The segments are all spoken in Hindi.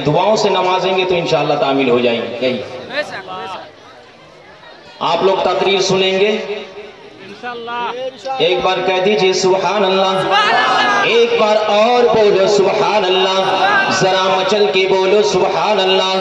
दुआओं से नवाजेंगे तो इंशाअल्लाह तामील हो जाएंगे। यही आप लोग तकरीर सुनेंगे, एक बार कह दीजिए सुभान अल्लाह, एक बार और बोलो सुभान अल्लाह, जरा मचल के बोलो सुभान अल्लाह।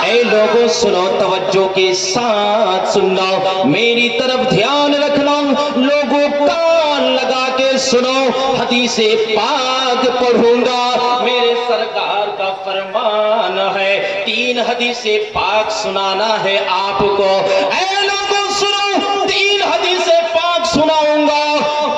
ऐ लोगों सुनो, तवज्जो के साथ सुनना, मेरी तरफ ध्यान रखना, लोगों कान लगा के सुनो, हदीसे पाक पढ़ूंगा। मेरे सरकार का फरमान है, 3 हदीसे पाक सुनाना है आपको। ऐ लोगों सुनो, 3 हदीसे पाक सुनाऊंगा।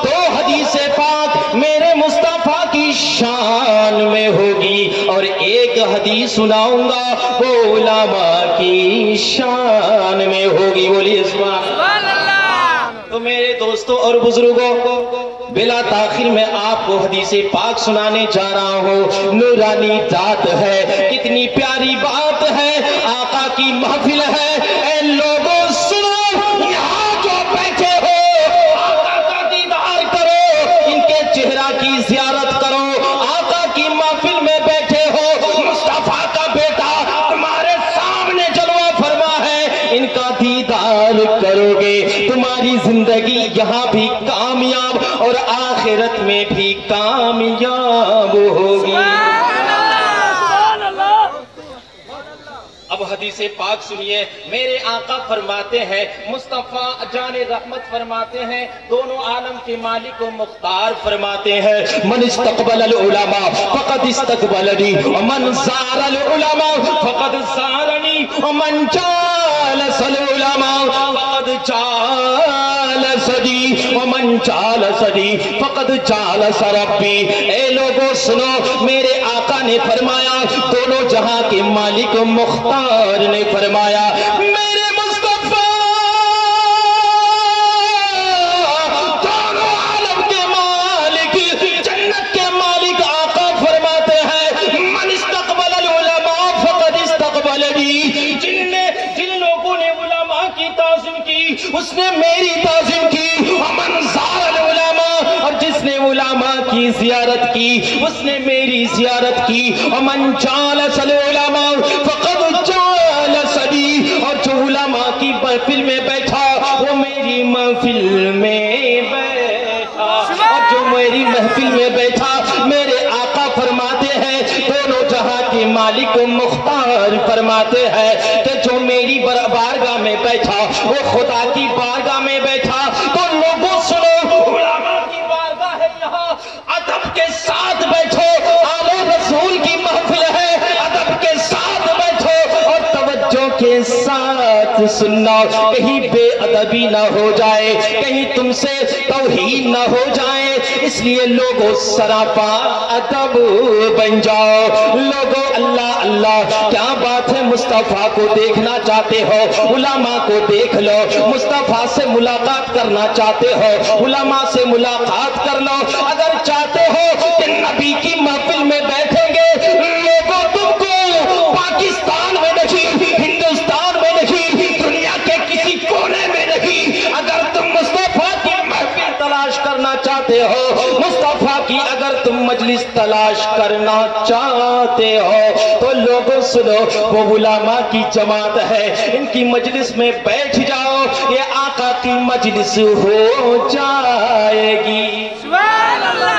2 हदीसे पाक मेरे मुस्तफा की शान में होगी और 1 हदीस सुनाऊंगा वो उलमा की शान में होगी। बोलिए सुभान अल्लाह। तो मेरे दोस्तों और बुजुर्गों, बिला ताखिर में आपको हदीसे पाक सुनाने जा रहा हूँ। नूरानी जात है, कितनी प्यारी बात है, आका की महफिल है। ऐ लोगों सुनो, यहाँ जो बैठे हो, आका का दीदार करो, इनके चेहरा की जियारत करो। आका की महफिल में बैठे हो, मुस्तफा का बेटा तुम्हारे सामने जलवा फरमा है, इनका दीदार करोगे, तुम्हारी जिंदगी यहाँ भी कामयाब और आखिरत में भी कामयाब होगी। अब हदीसे पाक सुनिए। मेरे आका फरमाते हैं, मुस्तफा जाने रहमत फरमाते हैं, दोनों आलम के मालिक व मुख्तार फरमाते हैं, मन इस्तक़बल उलमा फ़क़द इस्तक़बलनी व मन ज़ारल उलमा फ़क़द ज़ारनी व मन जालसल उलमा फ़क़द जालसनी व मन जालसनी फ़क़द जालस रब्बी। ए लोगों सुनो, मेरे आका ने फरमाया, दोनों जहां के मालिक व मुख्तार ने फरमाया, मेरे मुस्तफा दोनों आलम के मालिक, जन्नत के मालिक आका फरमाते हैं, मन इस्तक़बल उलमा फ़क़द इस्तक़बलनी। जिन लोगों ने उलमा की ताज़ीम की, उसने मेरी ताज़ीम की। मन ज़ारल उलमा, और जिसने उलमा की ज़ियारत की, उसने मेरी ज़ियारत की। मन जालसल उलमा फ़क़द जालसनी, और जो उलमा की महफिल में बैठा, वो मेरी महफिल में बैठा। और जो मेरी महफिल में बैठा, मेरे आका फरमाते हैं, दोनों जहां के मालिक व मुख्तार फरमाते हैं कि जो मेरी बारगाह में बैठा, वो खुदा की बारगाह में बैठा। तो लोगों सुनो, उलमा की बारगाह है, यहाँ अदब के साथ बैठो, आले रसूल की महफिल है, अदब के साथ बैठो और तवज्जो के साथ सुनना, कहीं बेअदबी ना हो जाए, कहीं तुमसे तौहीन ना हो जाए, इसलिए लोगों सरापा अदब बन जाओ। लोगों अल्लाह अल्लाह, क्या बात है, मुस्तफा को देखना चाहते हो, उलमा को देख लो। मुस्तफा से मुलाकात करना चाहते हो, उलमा से मुलाकात कर लो। अगर चाहते हो कि नबी की महफिल में बैठेंगे, लोगों तुमको पाकिस्तान में नहीं, हिंदुस्तान में नहीं, दुनिया के किसी कोने में नहीं, अगर तुम मुस्तफा की महफिल तलाश करना चाहते हो, मुस्तफा की अगर तुम मजलिस तलाश करना चाहते हो, तो लोगों सुनो, वो उलमा की जमात है, इनकी मजलिस में बैठ जाओ, ये आका की मजलिस हो जाएगी। सुभान अल्लाह।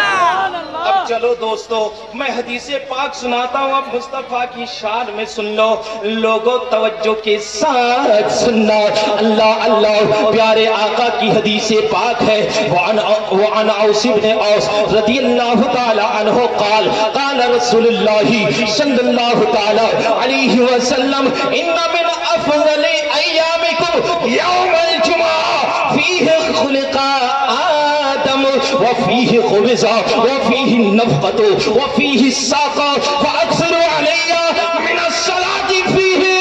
अब चलो दोस्तों, मैं हदीसे पाक सुनाता हूँ, अब मुस्तफा की शान में सुन लो। लोगों तवज्जो के साथ सुनना। अल्लाह अल्लाह, प्यारे आका की हदीसे पाक है। वअन औस इब्न औस रदियल्लाहु ताला अन्हु क़ाल क़ाल रसूलुल्लाह सल्लल्लाहु ताला अलैहि वसल्लम, इन्ना मिन अफ़ज़लि अय्यामिकुम यौमुल जुमुअह फ़ीहि खुलिक़ा आदम व फ़ीहि ख़ुबिज़ा व फ़ीहि नफ़क़तु व फ़ीहि साक़ा फ़अक्सिरू अलैया मिनस सलाति फ़ीहि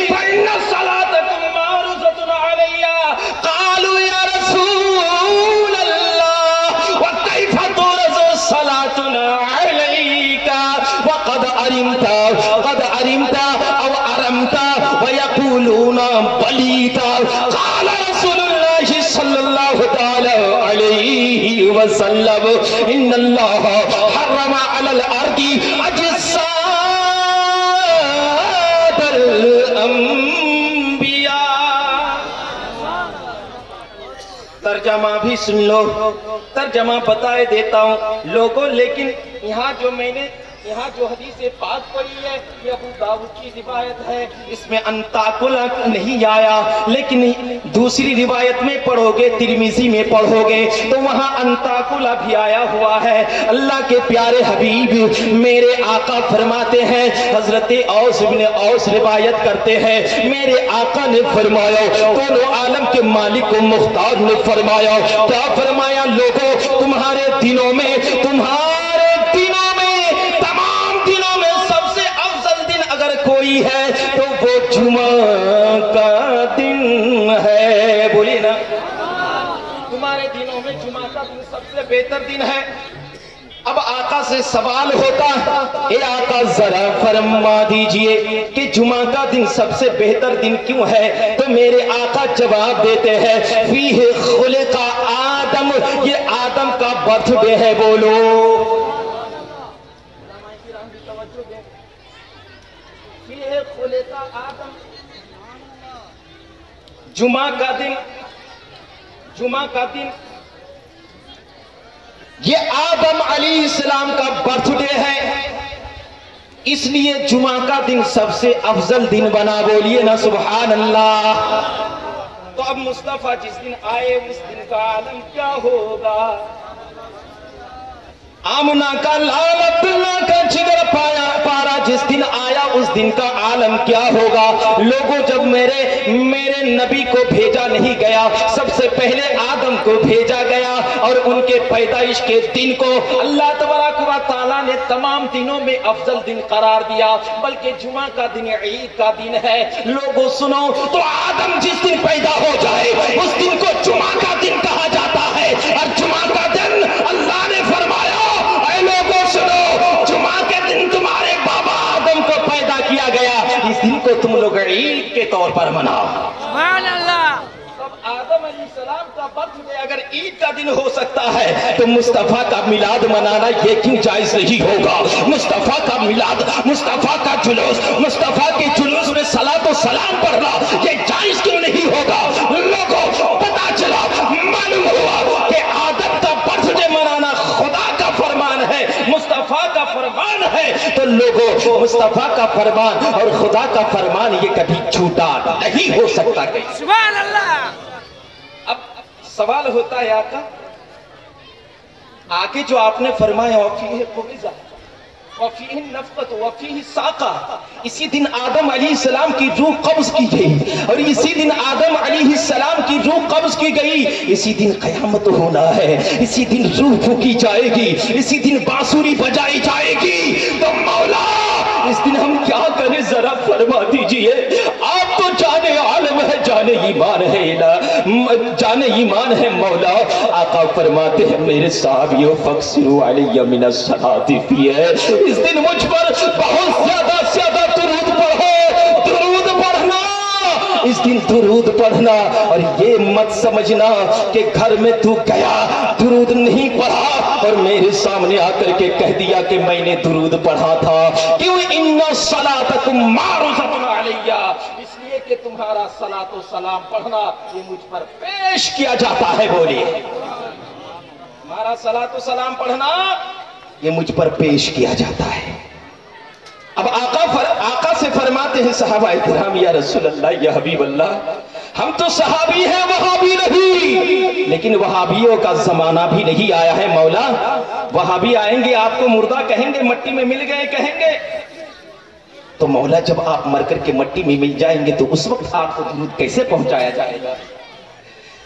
फ़इन्ना सलातकुम मारूज़तुन अलैया। क़ालू या रसूल अल्लाह व कैफ़ तुरज़ु सलातुना अलैका व क़द अरिमता अव अरमता व यक़ूलूना बलीता। क़ाल रसूलुल्लाह सल्लल्लाहु ताला अलैहि वसल्लम, इन्नल्लाह हर्रम अलल अर्दी अजसाद अंबिया। तर्जमा भी सुन लो, तर्जमा बताए देता हूँ लोगों। लेकिन यहाँ जो हदीस पाक पड़ी है ये अबू दाऊद की रिवायत है, इसमें अंताकुला नहीं आया। लेकिन दूसरी रिवायत में पढ़ोगे, तिरमिजी में पढ़ोगे तो वहाँ अंताकुला भी आया हुआ है। अल्लाह के प्यारे हबीब मेरे आका फरमाते हैं, हजरत औस इब्न औस रिवायत करते हैं, मेरे आका ने फरमाया, दोनों आलम के मालिक को मुख्तार ने फरमाया, क्या फरमाया, लोगों तुम्हारे दिनों में कोई है तो वो जुमा का दिन है। बोलिए ना, तुम्हारे दिनों में जुमा का दिन सबसे बेहतर दिन है। अब आका से सवाल होता, ए आका जरा फरमा दीजिए कि जुमा का दिन सबसे बेहतर दिन क्यों है? तो मेरे आका जवाब देते हैं, फीहे खुलिका आदम, ये आदम का बर्थडे है। बोलो जुमा का दिन ये आदम अलैहिस्सलाम का बर्थडे है, इसलिए जुमा का दिन सबसे अफजल दिन बना। बोलिए ना सुभान अल्लाह। तो अब मुस्तफा जिस दिन आए उस दिन का आलम क्या होगा? आमना का लाल अब्दुल्ला का जिगर पारा जिस दिन आया उस दिन का आलम क्या होगा? लोगों, जब मेरे नबी को भेजा नहीं गया, सबसे पहले आदम को भेजा गया और उनके पैदाइश के दिन को अल्लाह तबारक व तआला ने तमाम दिनों में अफजल दिन करार दिया, बल्कि जुमा का दिन ईद का दिन है। लोगों सुनो, तो आदम जिस दिन पैदा हो जाए उस दिन को जुमा का दिन कहा जाता है। और जुमा का दिन अल्लाह ने फरमाया, जुमा के दिन तुम्हारे बाबा आदम को पैदा किया गया, इस दिन को तुम लोग ईद के तौर पर मनाओ। सुभान अल्लाह। तब आदम अलैहिस्सलाम का बर्थडे अगर ईद का दिन हो सकता है तो मुस्तफा का मिलाद मनाना ये क्यों जायज नहीं होगा? मुस्तफा का मिलाद, मुस्तफा का जुलूस, मुस्तफा के जुलूस में सलातो सलाम पढ़ना ये जायज क्यों नहीं होगा? लोगों पता चला, मालूम हुआ कि आदम का बर्थडे मनाना खुदा का फरमान है, मुस्तफा का फरमान है। तो लोगों, मुस्तफा का फरमान और खुदा का फरमान ये कभी झूठा नहीं हो सकता। सुभान अल्लाह। अब सवाल होता है आगे जो आपने फरमाया, इसी दिन आदम अलैहिस्सलाम की रूह कब्ज की गई, और इसी दिन आदम अलैहिस्सलाम की रूह कब्ज की गई, इसी दिन क़यामत होना है, इसी दिन रूह फूकी जाएगी, इसी दिन बांसुरी बजाई जाएगी। तो मौला इस दिन हम क्या करें, जरा फरमा दीजिए। आप तो जाने आलम है, जाने ईमान है ना, जाने ईमान है मौला। आका फरमाते हैं, मेरे साहबियों फक्सिरू अलैया मिनस सलाति फी है, इस दिन मुझ पर बहुत ज्यादा दुरूद पढ़ो, दुरूद पढ़ना, इस दिन दुरूद पढ़ना। और ये मत समझना कि घर में तू गया दुरूद नहीं पढ़ा और मेरे सामने आकर के कह दिया कि मैंने दुरूद पढ़ा था। क्यों? इन्ना सलातकुम मारुज़तुन अलैया, इसलिए कि तुम्हारा सलातो सलाम पढ़ना ये मुझ पर पेश किया जाता है। बोलिए, हमारा सलातो सलाम पढ़ना ये मुझ पर पेश किया जाता है। अब आका से फरमाते हैं सहाबा इकराम, या रसूल अल्लाह, या हबीब अल्लाह, हम तो सहाबी हैं, वहाबी नहीं। लेकिन वहाबियों का जमाना भी नहीं आया है मौला। वहाबी आएंगे आपको मुर्दा कहेंगे, मट्टी में मिल गए कहेंगे। तो मौला जब आप मर करके मट्टी में मिल जाएंगे तो उस वक्त आपको दुरूद कैसे पहुंचाया जाएगा?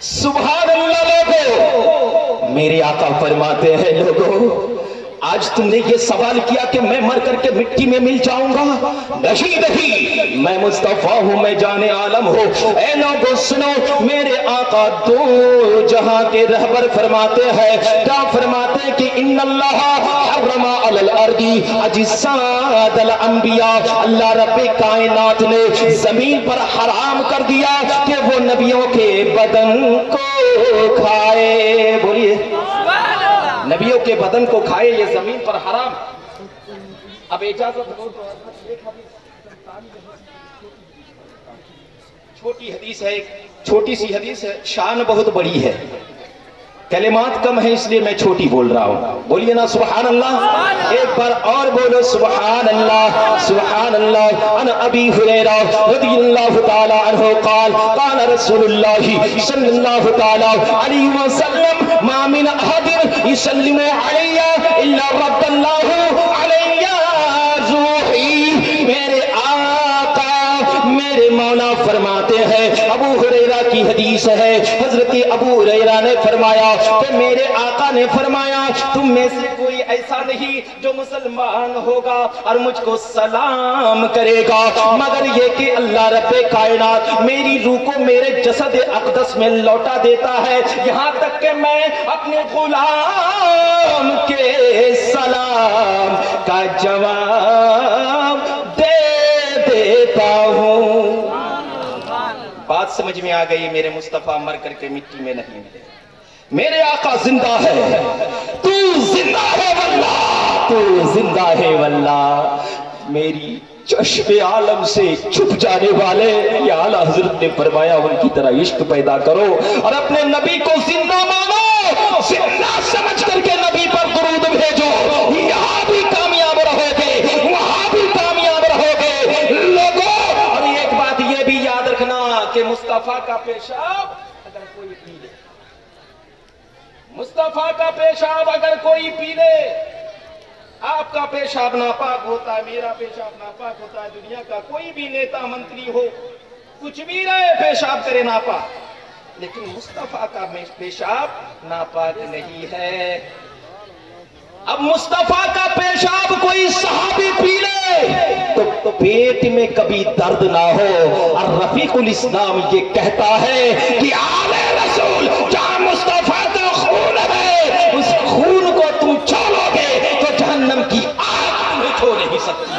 सुभान अल्लाह। लोगों, मेरे आका फरमाते हैं, लोगों आज तुमने ये सवाल किया कि मैं मर करके मिट्टी में मिल जाऊंगा। नहीं, मैं मुस्तफा हूं, मैं जाने आलम हूं। ऐ लोगों सुनो, मेरे आका दो जहां के रहबर फरमाते हैं, क्या फरमाते हैं कि इन्नल्लाह हर्रमा अलल अर्दी अजिसादल अंबिया, अल्लाह रब्बे कायनात ने जमीन पर हराम कर दिया कि वो नबियों के बदन को खाए। बोलिए, नबियों के बदन को खाए, ये जमीन पर हराम। अब इजाजत हो तो छोटी हदीस है, छोटी सी हदीस है, शान बहुत बड़ी है, कलिमात कम है इसलिए मैं छोटी बोल रहा हूँ। बोलिए ना सुभान अल्लाह, एक बार और बोलो सुभान अल्लाह, सुभान अल्लाह। अन अबी हुरैरा रज़ियल्लाहु ताला अन्हु क़ाल क़ाल रसूलुल्लाह सल्लल्लाहु ताला अलैहि वसल्लम मा मिन अहदिन युसल्लिमु अलैया इल्ला रद्दल्लाहु अलैया रूही। मेरे आका मेरे मौला फरमाते हैं, अबू हुरैरा की हदीस है, हजरत अबू हुरैरा ने फरमाया कि मेरे आका ने फरमाया तुम में से कोई ऐसा नहीं जो मुसलमान होगा और मुझको सलाम करेगा मगर ये कि अल्लाह रब्बे कायनात मेरी रूह को मेरे जसद अक़दस में लौटा देता है, यहाँ तक कि मैं अपने गुलाम के सलाम का जवाब दे देता हूँ। बात समझ में आ गई? मेरे मुस्तफा मर करके मिट्टी में नहीं मिले, मेरे आका जिंदा है, तू जिंदा है वल्लाह, तू जिंदा है वल्लाह। मेरी चश्मे आलम से छुप जाने वाले या आला हजरत ने फरमाया उनकी तरह इश्क पैदा करो और अपने नबी को जिंदा मानो, जिंदा समझ करके नबी पर दुरूद भेजो, यहाँ भी कामयाब रहोगे वहां भी कामयाब रहोगे लोगों। और एक बात ये भी याद रखना कि मुस्तफा का पेशाब अगर कोई पी ले, मुस्तफा का पेशाब अगर कोई पी ले, आपका पेशाब नापाक होता है, मेरा पेशाब नापाक होता है, दुनिया का कोई भी नेता मंत्री हो कुछ भी रहे पेशाब करे नापाक, लेकिन मुस्तफा का पेशाब नापाक नहीं है। अब मुस्तफा का पेशाब कोई सहाबी पी ले तो पेट में कभी दर्द ना हो। और रफीकुल इस्लाम ये कहता है कि आले रसूल जहां मुस्तफा का खून है उस खून को तुम छोड़ोगे तो जहन्नम की आग तुम्हें छू नहीं सकती।